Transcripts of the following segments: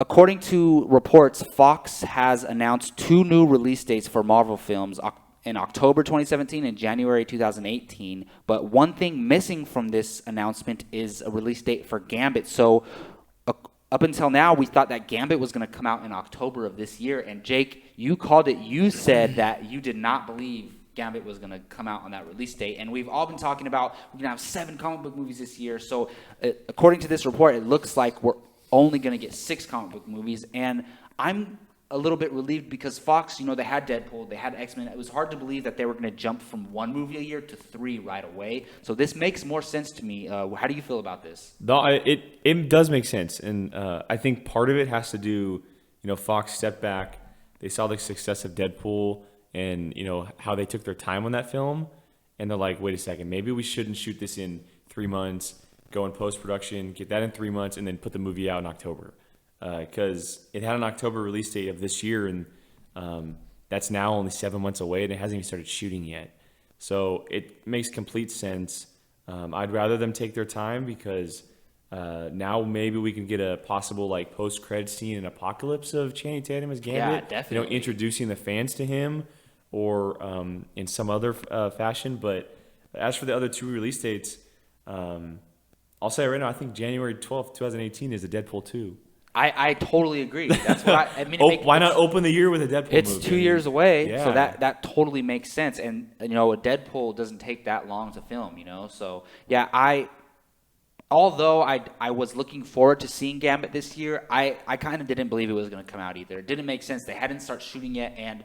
According to reports, Fox has announced two new release dates for Marvel films in October 2017 and January 2018. But one thing missing from this announcement is a release date for Gambit. So up until now, we thought that Gambit was going to come out in October of this year. And Jake, you called it. You said that you did not believe Gambit was going to come out on that release date. And we've all been talking about we're going to have 7 comic book movies this year. So according to this report, it looks like we're only going to get 6 comic book movies. And I'm a little bit relieved because Fox, they had Deadpool, they had X-Men. It was hard to believe that they were going to jump from 1 movie a year to 3 right away. So this makes more sense to me. How do you feel about this? No, it does make sense. And I think part of it has to do, Fox stepped back. They saw the success of Deadpool and, how they took their time on that film. And they're like, wait a second, maybe we shouldn't shoot this in 3 months. Go in post-production, get that in 3 months, and then put the movie out in October. Because it had an October release date of this year, and that's now only 7 months away, and it hasn't even started shooting yet. So it makes complete sense. I'd rather them take their time because now maybe we can get a possible post-credit scene in Apocalypse of Channing Tatum as Gambit. Yeah, definitely. Introducing the fans to him or in some other fashion. But as for the other 2 release dates, I'll say right now, I think January 12th, 2018 is a Deadpool 2. I totally agree. That's what I mean. Why not open the year with a Deadpool movie? It's 2 years away, Yeah. so that totally makes sense. And, a Deadpool doesn't take that long to film, So, yeah, although I was looking forward to seeing Gambit this year, I kind of didn't believe it was going to come out either. It didn't make sense. They hadn't started shooting yet, and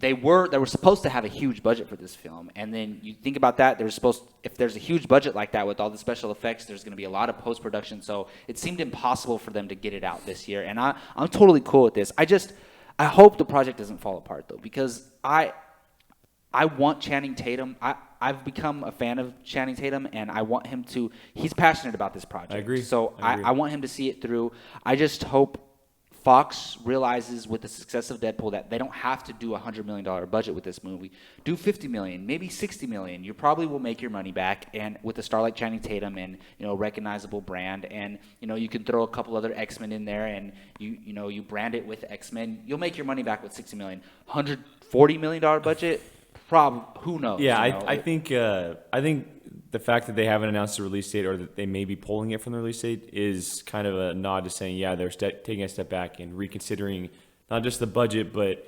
they were supposed to have a huge budget for this film. And then you think about that, if there's a huge budget like that with all the special effects, there's going to be a lot of post-production. So it seemed impossible for them to get it out this year. And I'm totally cool with this. I hope the project doesn't fall apart though, because I want Channing Tatum. I've become a fan of Channing Tatum, and I want him to. He's passionate about this project. I agree. So I agree. I want him to see it through. I just hope Fox realizes with the success of Deadpool that they don't have to do a $100 million budget with this movie. Do $50 million, maybe $60 million. You probably will make your money back, and with a star like Channing Tatum and recognizable brand, and you can throw a couple other X-Men in there, and you brand it with X-Men. You'll make your money back with $60 million. $140 million budget, who knows? Yeah, I think the fact that they haven't announced a release date or that they may be pulling it from the release date is kind of a nod to saying, yeah, they're taking a step back and reconsidering not just the budget, but,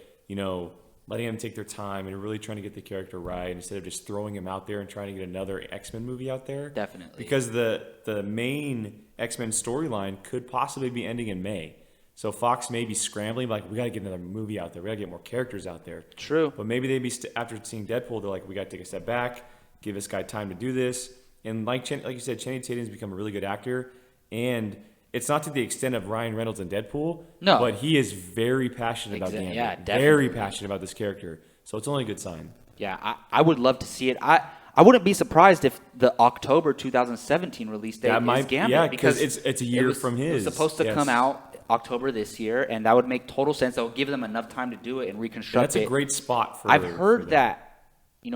letting them take their time and really trying to get the character right instead of just throwing him out there and trying to get another X-Men movie out there. Definitely. Because the main X-Men storyline could possibly be ending in May. So Fox may be scrambling, we got to get another movie out there. We got to get more characters out there. True. But maybe they'd be, after seeing Deadpool, they're like, we got to take a step back, give this guy time to do this. And like you said, Channing Tatum's become a really good actor. And it's not to the extent of Ryan Reynolds and Deadpool. No. But he is very passionate about Gambit. Yeah, definitely. Very passionate about this character. So it's only a good sign. Yeah, I would love to see it. I wouldn't be surprised if the October 2017 release date is Gambit. Yeah, because it's a year from his. It was supposed to come out October this year, and that would make total sense. That would give them enough time to do it and reconstruct it. That's a great spot for. I've heard that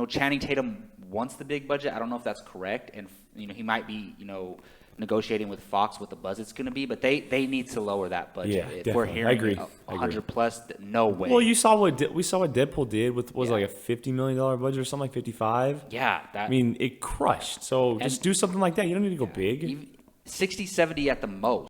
Channing Tatum wants the big budget. I don't know if that's correct, and he might be negotiating with Fox what the budget's going to be, but they need to lower that budget. Yeah, if definitely. we're hearing I agree. 100 plus, no way. Well, we saw what Deadpool did with like a $50 million budget or something like 55. Yeah, it crushed. So just do something like that. You don't need to go big. 60, 70 at the most.